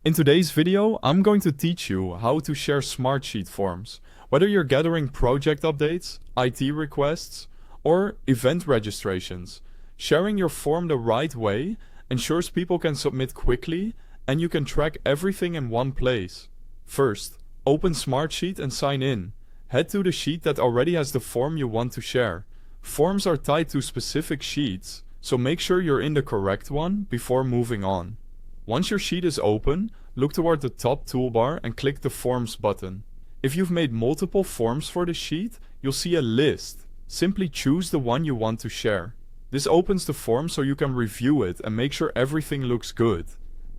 In today's video, I'm going to teach you how to share Smartsheet forms, whether you're gathering project updates, IT requests, or event registrations. Sharing your form the right way ensures people can submit quickly and you can track everything in one place. First, open Smartsheet and sign in. Head to the sheet that already has the form you want to share. Forms are tied to specific sheets, so make sure you're in the correct one before moving on. Once your sheet is open, look toward the top toolbar and click the Forms button. If you've made multiple forms for the sheet, you'll see a list. Simply choose the one you want to share. This opens the form so you can review it and make sure everything looks good.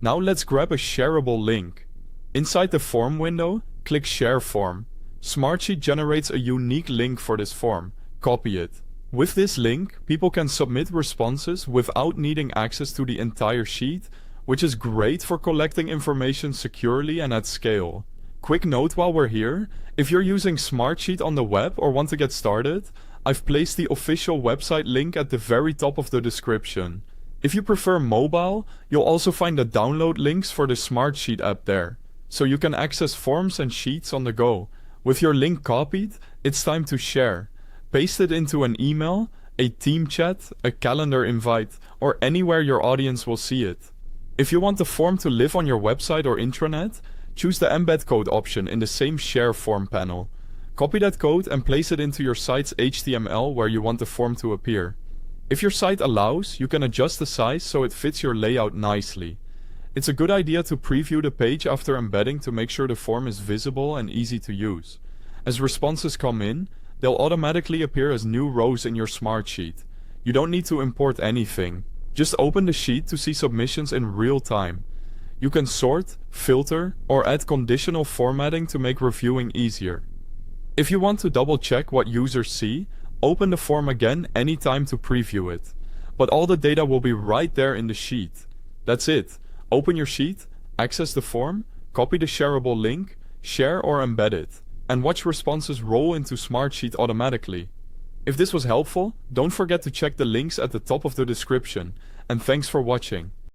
Now let's grab a shareable link. Inside the form window, click Share Form. Smartsheet generates a unique link for this form. Copy it. With this link, people can submit responses without needing access to the entire sheet, which is great for collecting information securely and at scale. Quick note while we're here, if you're using Smartsheet on the web or want to get started, I've placed the official website link at the very top of the description. If you prefer mobile, you'll also find the download links for the Smartsheet app there, so you can access forms and sheets on the go. With your link copied, it's time to share. Paste it into an email, a team chat, a calendar invite, or anywhere your audience will see it. If you want the form to live on your website or intranet, choose the embed code option in the same Share Form panel. Copy that code and place it into your site's HTML where you want the form to appear. If your site allows, you can adjust the size so it fits your layout nicely. It's a good idea to preview the page after embedding to make sure the form is visible and easy to use. As responses come in, they'll automatically appear as new rows in your Smartsheet. You don't need to import anything. Just open the sheet to see submissions in real time. You can sort, filter, or add conditional formatting to make reviewing easier. If you want to double check what users see, open the form again anytime to preview it. But all the data will be right there in the sheet. That's it. Open your sheet, access the form, copy the shareable link, share or embed it, and watch responses roll into Smartsheet automatically. If this was helpful, don't forget to check the links at the top of the description, and thanks for watching.